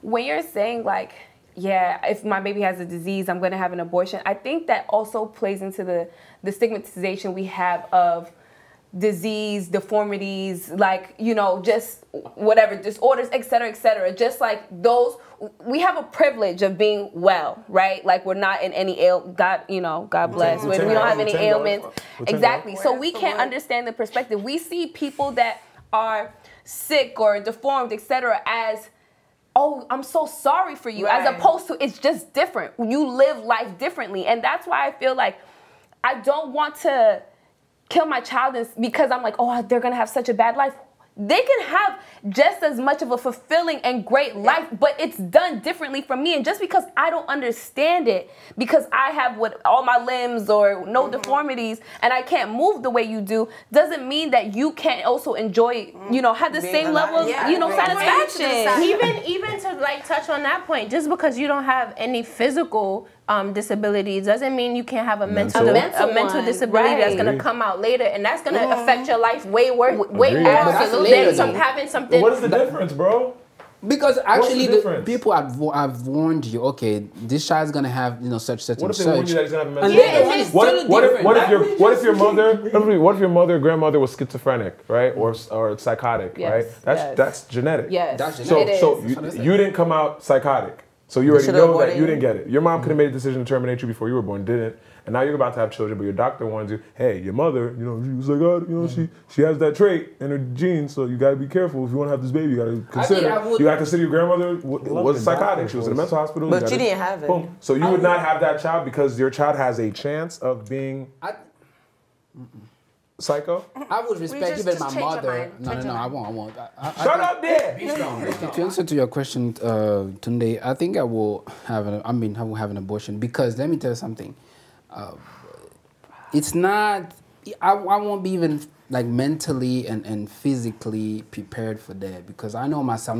when you're saying like, yeah, if my baby has a disease, I'm going to have an abortion, I think that also plays into the stigmatization we have of disease, deformities, like, you know, just whatever, disorders, et cetera, et cetera. Just like those, we have a privilege of being well, right? Like, we're not in any God, you know, God bless. We don't have any ailments. Exactly. So we can't understand the perspective. We see people that are sick or deformed, et cetera, as, oh, I'm so sorry for you, as opposed to it's just different. You live life differently. And that's why I feel like I don't want to kill my child because I'm like, oh, they're going to have such a bad life. they can have just as much of a fulfilling and great life, but it's done differently from me. And just because I don't understand it, because I have all my limbs or no deformities and I can't move the way you do, doesn't mean that you can't also enjoy, you know, have the same level of, you know, satisfaction. Even to like touch on that point, just because you don't have any physical disabilities doesn't mean you can't have a mental disability that's going to come out later, and that's going to affect your life way more than having something. What is the difference, bro? Because actually, the people have warned you. Okay, this child's gonna have such and such. What if they warned you that he's gonna have a mental? What if your mother, grandmother was schizophrenic, right, or psychotic, right? That's genetic. Yes, that's genetic. So you didn't come out psychotic. So you already know that you didn't get it. Your mom could have made a decision to terminate you before you were born, didn't. And now you're about to have children, but your doctor warns you, hey, your mother, she was like, she has that trait in her genes, so you gotta be careful. If you want to have this baby, you gotta consider. You gotta consider your grandmother was psychotic. She was in a mental hospital. But you didn't have it. Boom. So you would not have that child because your child has a chance of being psycho? I would respect even my mother. No, I won't. Shut up there! To answer to your question, Tunde, I think I will have an abortion because let me tell you something. It's not. I won't be even like mentally and physically prepared for that because I know myself,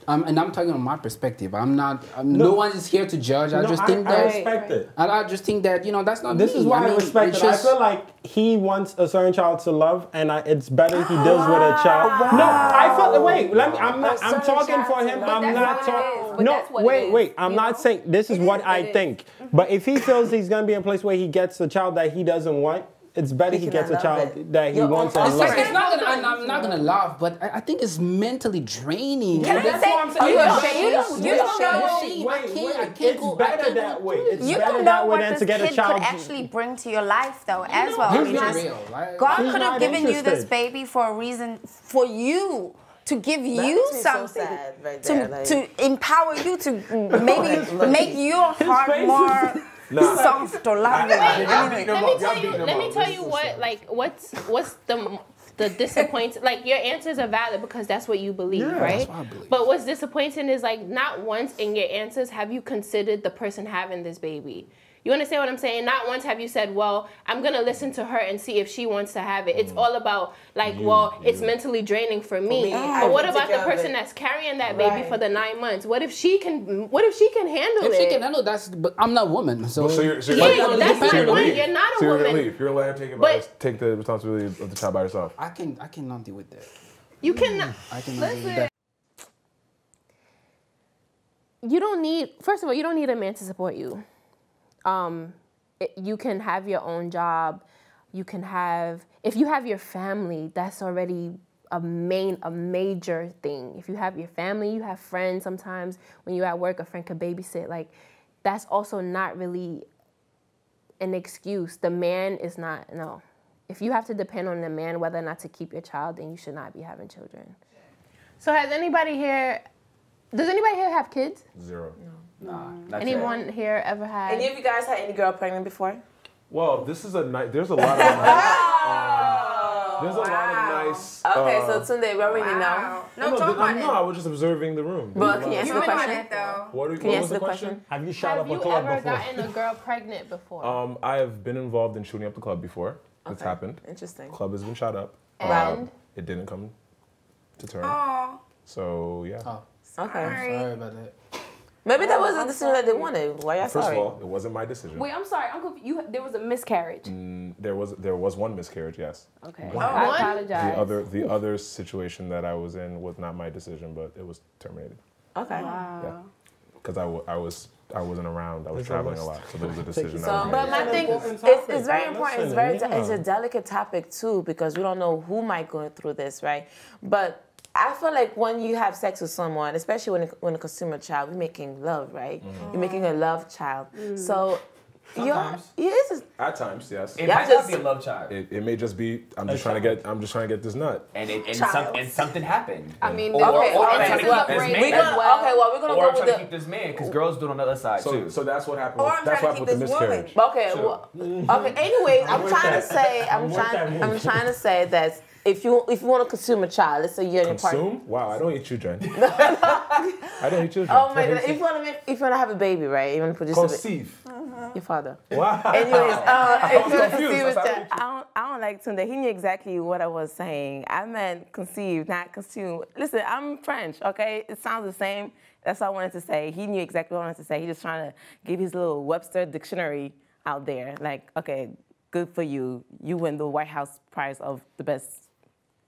and I'm talking on my perspective. I'm not. No one is here to judge. I just think that. I respect it. I just think that that's not. This is why I respect it. I feel like he wants a certain child to love, and it's better he deals with a child. Wow. No, I feel. Wait, I'm talking for him. I'm not talking. No, wait. I'm not saying this is what I think. But if he feels he's gonna be in a place where he gets a child that he doesn't want, it's better he gets a child that he wants and loves. It's not gonna. I'm not gonna laugh, but I think it's mentally draining. That's what I'm saying. You don't know. It's better that way. You don't know what this kid could actually bring to your life, though, as well. God could have given you this baby for a reason, for you. To give you something, to empower you, to maybe make your heart more soft or loving. Let me tell you what's the disappointing, like your answers are valid because that's what you believe, right? That's what I believe. But what's disappointing is like not once in your answers have you considered the person having this baby. You understand what I'm saying? Not once have you said, well, I'm going to listen to her and see if she wants to have it. It's all about, like, it's mentally draining for me. But what about the person that's carrying that baby for the 9 months? What if she can handle it? If she can handle it, but I'm not a woman. So that's the point. You're not a woman. You're going to leave. You're going to let her take the responsibility of the child by herself. I cannot deal with that. You cannot. I cannot deal with that. You don't need, first of all, you don't need a man to support you. You can have your own job. You can have, if you have your family, that's already a major thing. If you have your family, you have friends. Sometimes when you're at work, a friend could babysit. Like, that's also not really an excuse. The man is not, no. If you have to depend on the man whether or not to keep your child, then you should not be having children. So does anybody here have kids? Zero. No. Anyone here ever had? Any of you guys had any girl pregnant before? Well, this is there's a lot of nice. There's a lot of nice. Okay, so Tunde, we already know. No, I was just observing the room. But can you answer the question? Can you answer the question? Have you shot up a club before? Have you ever gotten a girl pregnant before? I have been involved in shooting up the club before. It's happened. Interesting. Club has been shot up. And? It didn't come to term. Aww. So, yeah. Oh, okay. Sorry about that. Maybe that was a decision that they wanted. Why y'all sorry? First of all, it wasn't my decision. Wait, I'm sorry. I'm confused. There was a miscarriage. There was one miscarriage, yes. Okay. I apologize. The other situation that I was in was not my decision, but it was terminated. Okay. Wow. Yeah. Because I wasn't around. I was traveling a lot, so there was a decision. But my thing, it's very important. It's a delicate topic too because we don't know who might go through this, right? But I feel like when you have sex with someone, especially when a consumer child, we're making love, right? Mm-hmm. You're making a love child. So at times, yes. It might just be a love child. It may just be I'm just trying to get this nut. And something happened. I mean, we're gonna go with to keep this man because girls do it on the other side too. So that's what happened. That's what happened with the miscarriage. Okay. Anyways, I'm trying to say that if you want to consume a child, let's say you're in a partner. Consume? Wow, I don't eat children. I don't eat children. Oh my God! If you want to have a baby, right? You want to produce conceive. Your father. Wow. Anyways, if you want to conceive a confused. child, I don't like Tunde. He knew exactly what I was saying. I meant conceive, not consume. Listen, I'm French, okay? It sounds the same. That's what I wanted to say. He knew exactly what I wanted to say. He's just trying to give his little Webster dictionary out there. Like, okay, good for you. You win the White House prize of the best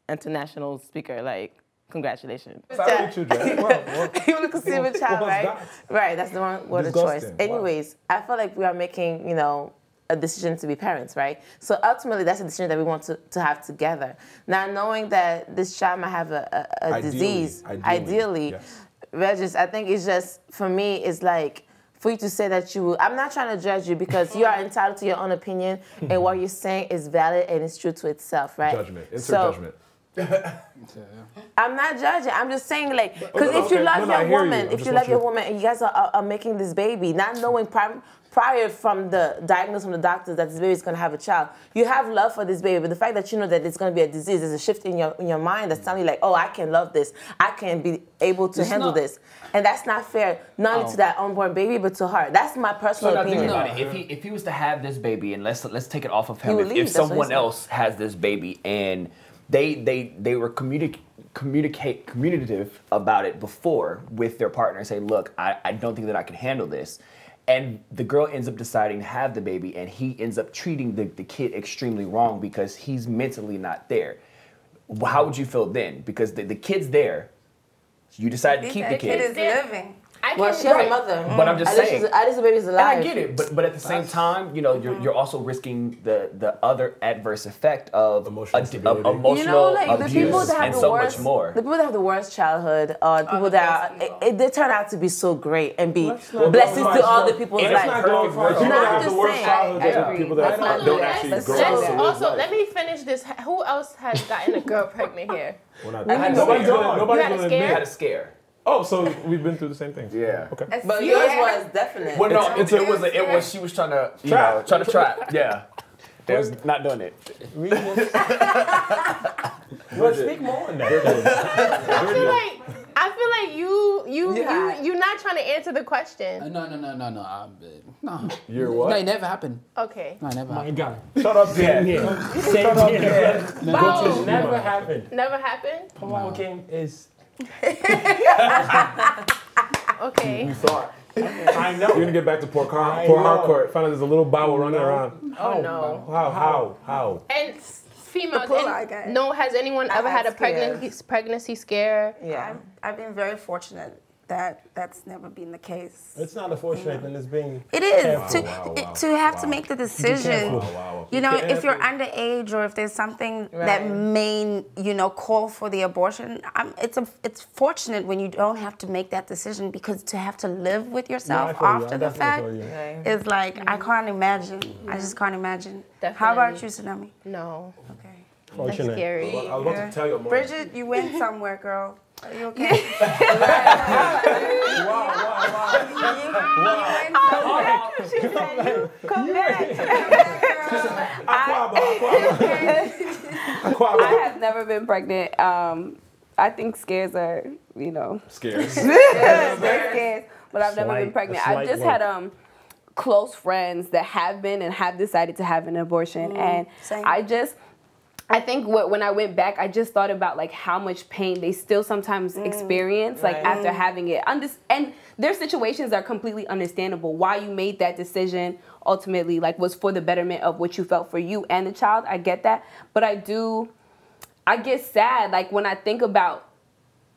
international speaker. Like, congratulations. Sorry, children. You want to conceive a child, right? That? Right, that's the one word of choice. Anyways, I feel like we are making, you know, a decision to be parents, right? So ultimately, that's a decision that we want to have together. Now, knowing that this child might have a disease, ideally, yes. Regis, I think it's just, for me, it's like, for you to say that I'm not trying to judge you because you are entitled to your own opinion and what you're saying is valid and it's true to itself, right? Judgment, insert judgment. I'm not judging. I'm just saying, like, because if you love your woman, if you love your woman and you guys are making this baby, not knowing prior from the diagnosis from the doctors that this baby is going to have a child, you have love for this baby, but the fact that you know that it's going to be a disease, there's a shift in your mind that's telling you like, oh, I can love this, I can be able to handle this, and that's not fair, not only to that unborn baby, but to her. That's my personal opinion. About it. If he was to have this baby, and let's take it off of him, if someone else has this baby and they were communicative about it before with their partner and say, look, I don't think that I can handle this. And the girl ends up deciding to have the baby, and he ends up treating the kid extremely wrong because he's mentally not there. How would you feel then? Because the kid's there, you decide to keep the kid. The kid is living. Well, she has a mother. But I'm just saying. At least the baby's alive. And I get it, but at the same time, you know, you're also risking the other adverse effect of emotional abuse and so much more. The people that have the worst childhood are the people that they turn out to be so great and be blessings to all the people's lives. People that have the worst childhood are people that don't actually grow up. Also, let me finish this. Who else has gotten a girl pregnant here? Nobody's going to admit. Had a scare. Oh, so we've been through the same thing. Yeah. Okay. But yours was definite. Well, no, it was. She was trying to trap. Yeah. They was not doing it. Well, speak more on that. I feel like you're not trying to answer the question. No. You're what? No, it never happened. Okay. No, it never happened. My God. Shut up, Dan. Shut up, Dan. No. Never happened. Never happened? Paloma game is... Okay. You thought. I know. You're going to get back to Port Harcourt. Find out there's a little bowel running around. Oh, no. How? And females, has anyone ever had a pregnancy scare? Yeah. I've been very fortunate that that's never been the case. It's not unfortunate, and it's being... It is. To have to make the decision, you know, if you're underage or if there's something that may, you know, call for the abortion, it's fortunate when you don't have to make that decision, because to have to live with yourself after the fact is like, I can't imagine. I just can't imagine. Definitely. How about you, Tsunami? No. Okay. That's scary. I was about to tell you more. Bridget, you went somewhere, girl. Are you okay? Wow. She said, you come back. I have never been pregnant. I think scares are, you know. Scares. Scares. But I've never been pregnant. I've just had close friends that have been and have decided to have an abortion. And same. I think when I went back, I just thought about like how much pain they still sometimes experience like after having it. And their situations are completely understandable. Why you made that decision ultimately like was for the betterment of what you felt for you and the child. I get that. But I get sad like when I think about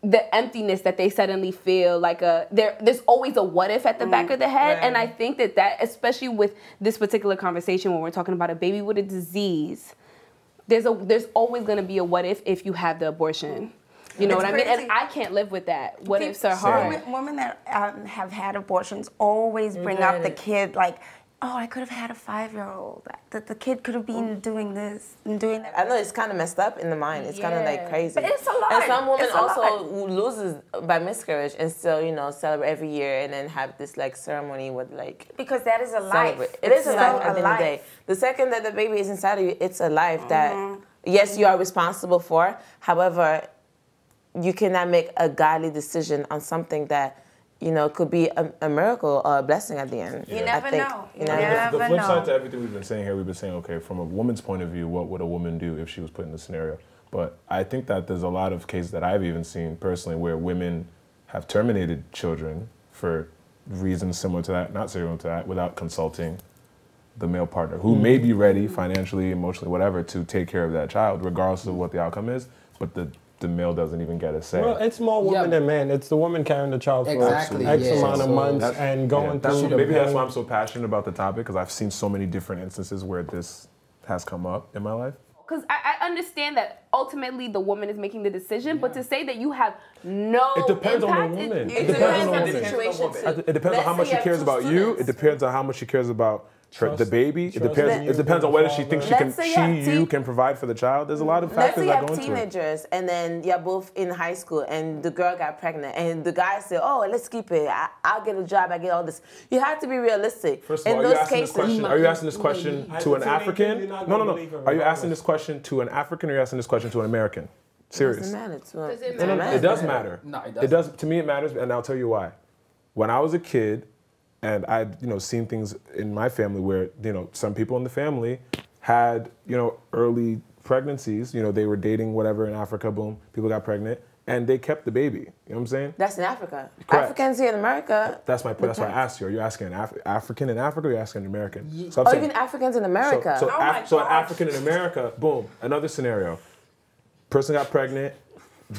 the emptiness that they suddenly feel, like there's always a what if at the back of the head. And I think that especially with this particular conversation when we're talking about a baby with a disease, there's always going to be a what if you have the abortion. You know what I mean? And I can't live with that. What ifs are hard. Women that have had abortions always bring up the kid like, oh, I could have had a 5-year-old. That the kid could have been doing this and doing that. I know it's kind of messed up in the mind. It's kind of like crazy. But it's a lot. And some women also loses by miscarriage and still, you know, celebrate every year and then have this like ceremony with like. Because that is a life. It is a life at the end of the day. The second that the baby is inside of you, it's a life that yes, you are responsible for. However, you cannot make a godly decision on something that, you know, could be a miracle or a blessing at the end. You never know. You know? The flip side to everything we've been saying here, we've been saying, okay, from a woman's point of view, what would a woman do if she was put in this scenario? But I think that there's a lot of cases that I've even seen personally where women have terminated children for reasons similar to that, not similar to that, without consulting the male partner, who may be ready financially, emotionally, whatever, to take care of that child, regardless of what the outcome is, but the male doesn't even get a say. Well, it's more woman than man. It's the woman carrying the child for X amount of months and going through the maybe that's why I'm so passionate about the topic, because I've seen so many different instances where this has come up in my life. Because I understand that ultimately the woman is making the decision, but to say that you have no It depends impact, on the woman. It depends on the situation too. It depends on how much she cares about you. It depends on how much she cares about the baby. It depends on whether she thinks you can provide for the child. There's a lot of factors that go into it. Let's say you have teenagers and then you're both in high school and the girl got pregnant and the guy said, oh, let's keep it. I'll get a job. I get all this. You have to be realistic. First of all, are you asking this question to an African? No. Are you asking this question to an African or are you asking this question to an American? Serious. It doesn't matter. It does matter. No, it doesn't. To me, it matters, and I'll tell you why. When I was a kid, and I'd seen things in my family where some people in the family had early pregnancies. They were dating whatever in Africa. Boom, people got pregnant, and they kept the baby. You know what I'm saying? That's in Africa. Correct. Africans here in America. That's my point. That's why I asked you. Are you asking an African in Africa or are you asking an American? Yeah. So even Africans in America. So an African in America. Boom. Another scenario. Person got pregnant.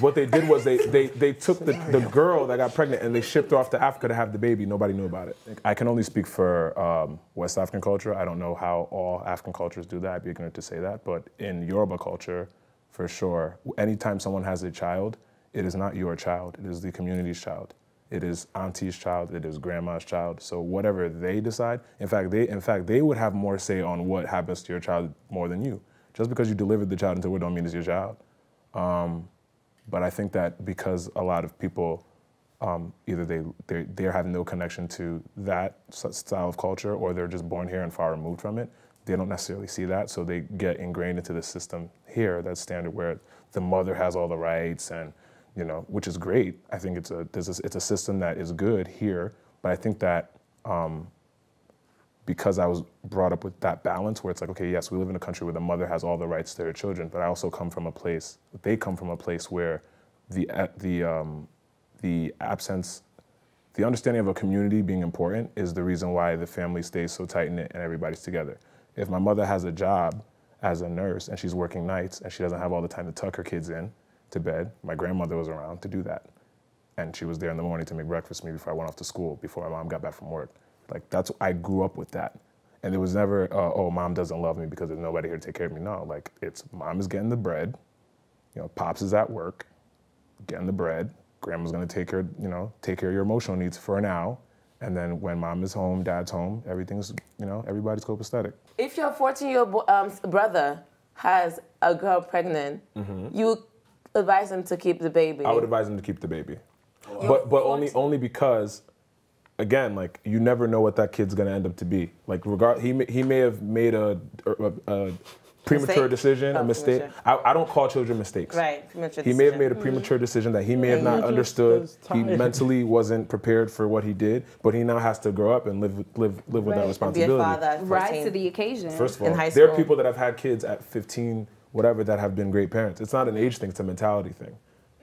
What they did was they took the girl that got pregnant and they shipped her off to Africa to have the baby. Nobody knew about it. I can only speak for West African culture. I don't know how all African cultures do that. I'd be ignorant to say that. But in Yoruba culture, for sure, anytime someone has a child, it is not your child. It is the community's child. It is auntie's child. It is grandma's child. So whatever they decide, in fact, they would have more say on what happens to your child more than you. Just because you delivered the child into it don't mean it's your child. But I think that because a lot of people, either they have no connection to that style of culture or they're just born here and far removed from it, they don't necessarily see that. So they get ingrained into the system here, that's standard, where the mother has all the rights and, which is great. I think it's a system that is good here. But I think that because I was brought up with that balance where it's like, okay, yes, we live in a country where the mother has all the rights to her children, but I also come from a place where the absence, the understanding of a community being important is the reason why the family stays so tight-knit and everybody's together. If my mother has a job as a nurse and she's working nights and she doesn't have all the time to tuck her kids in to bed, my grandmother was around to do that. And she was there in the morning to make breakfast for me before I went off to school, before my mom got back from work. Like, I grew up with that. And it was never, oh, mom doesn't love me because there's nobody here to take care of me. No, like, it's mom is getting the bread, pops is at work, getting the bread, grandma's gonna take care of your emotional needs for now. And then when mom is home, dad's home, everything's, everybody's copacetic. If your 14-year-old brother has a girl pregnant, you advise him to keep the baby? I would advise him to keep the baby. But only because, again, like, you never know what that kid's gonna end up to be. Like, he may have made a premature decision, a mistake. I don't call children mistakes. Right, he may have made a premature decision that he may have not understood. He mentally wasn't prepared for what he did, but he now has to grow up and live with that responsibility. Rise to the occasion. First of all, there are people that have had kids at 15, whatever, that have been great parents. It's not an age thing; it's a mentality thing.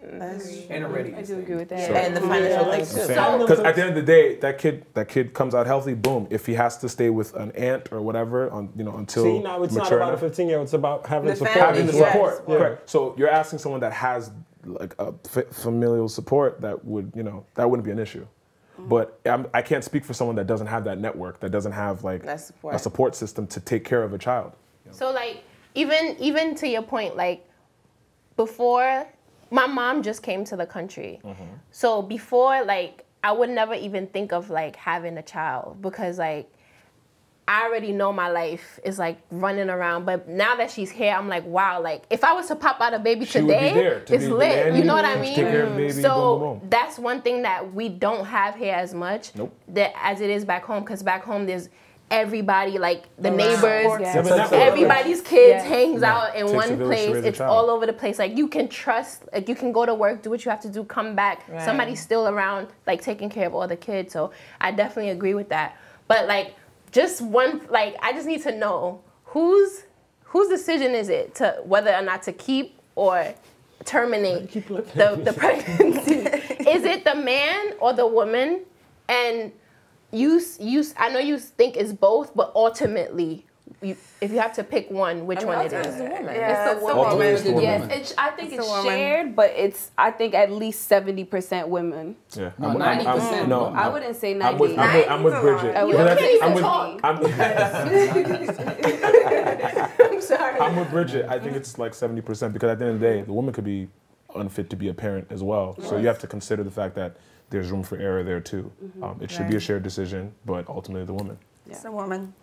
And a ready. I do agree with that. Sure. And the financial thing too. Because at the end of the day, that kid comes out healthy. Boom. If he has to stay with an aunt or whatever, until see, now it's not about a 15-year-old. It's about having the support. Having the support. Yes. Correct. So you're asking someone that has like a familial support that would, that wouldn't be an issue. But I can't speak for someone that doesn't have that network, that doesn't have like a support system to take care of a child. So like even to your point, like before. My mom just came to the country. So before, like, I would never even think of, like, having a child because, like, I already know my life is, like, running around. But now that she's here, I'm like, wow, like, if I was to pop out a baby today, it's lit. You know what I mean? Take care of the baby, so boom, boom, boom. That's one thing that we don't have here as much as it is back home. Because back home, there's everybody, like the neighbors, everybody's kids hangs out in one place. It's all over the place. Like you can trust, like you can go to work, do what you have to do, come back. Somebody's still around, like taking care of all the kids. So I definitely agree with that. But like just one, like I just need to know whose decision is it to whether or not to keep or terminate the pregnancy. Is it the man or the woman? And I know you think it's both, but ultimately, if you have to pick one, which one it is? It's the woman. It's the woman. Yes, I think it's shared, but I think at least 70% women. Yeah, 90%. No, I wouldn't say 90. I'm with Bridget. You can't even talk. I'm sorry. I'm with Bridget. I think it's like 70% because at the end of the day, the woman could be unfit to be a parent as well. So you have to consider the fact that there's room for error there too. It should be a shared decision, but ultimately the woman. It's a woman.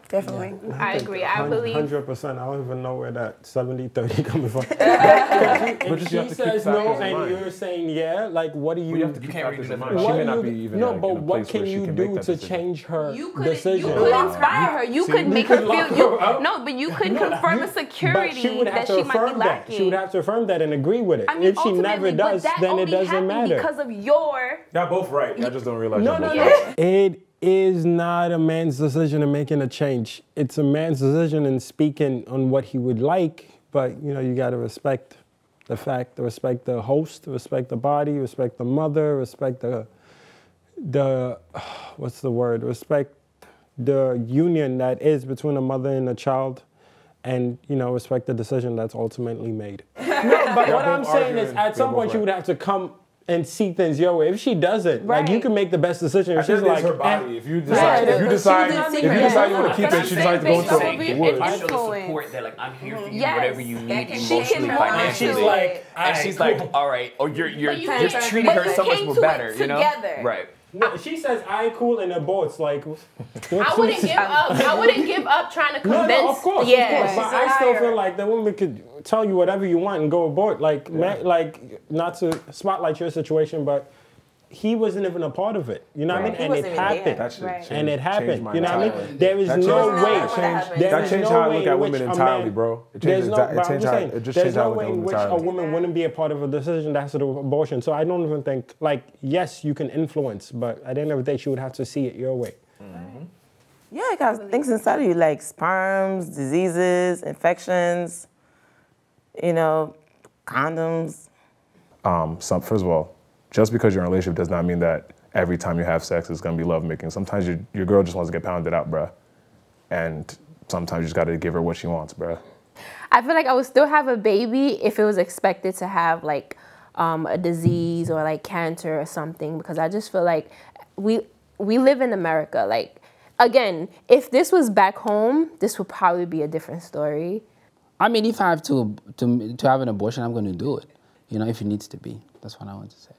Definitely. Yeah. I agree. I believe 100%. I don't even know where that 70-30 coming from. But she says no, and you're saying yeah. Like, what do you? You have to can't read the mind. She may not be even. No, but what can you do to change her decision? You could inspire her. You could make her feel. No, but you could confirm a security that she might be lacking. She would have to affirm that and agree with it. If she never does, then it doesn't matter. Because of your. Y'all both right. Y'all just don't realize. No. It is not a man's decision in making a change. It's a man's decision in speaking on what he would like, but you got to respect the fact, respect the host, respect the body, respect the mother, respect the what's the word? Respect the union that is between a mother and a child, and respect the decision that's ultimately made. No, but what I'm saying is at some point you would have to come and see things your way. If she doesn't, like you can make the best decision. If she's like, her body. If you decide, if you decide you want to keep it, she decides to go into the woods. I show the support that like I'm here for you, whatever you need, emotionally, financially. She's like, all right, or you're treating her so much more better, Right. No, she says I cool and aborts like. I wouldn't give up. I wouldn't give up trying to convince. No, of course. But I still feel like the woman could tell you whatever you want and go abort. Like, not to spotlight your situation, but he wasn't even a part of it. You know what I mean? And it happened. And it happened. You know what I mean? There is no way. That changed how I look at women entirely, bro. It changed how I look at women in which a woman wouldn't be a part of a decision that has to do with abortion. So I don't even think, yes, you can influence, but at the end of the day, she would have to see it your way. Yeah, because things inside of you like sperms, diseases, infections, condoms. First of all, just because you're in a relationship does not mean that every time you have sex it's gonna be lovemaking. Sometimes your girl just wants to get pounded out, bruh. And sometimes you just gotta give her what she wants, bruh. I feel like I would still have a baby if it was expected to have a disease or cancer or something, because I just feel like we live in America. Like, again, if this was back home, this would probably be a different story. I mean, if I have to have an abortion, I'm gonna do it. If it needs to be. That's what I want to say.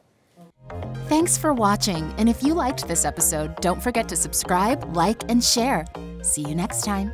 Thanks for watching, and if you liked this episode, don't forget to subscribe, like, and share. See you next time.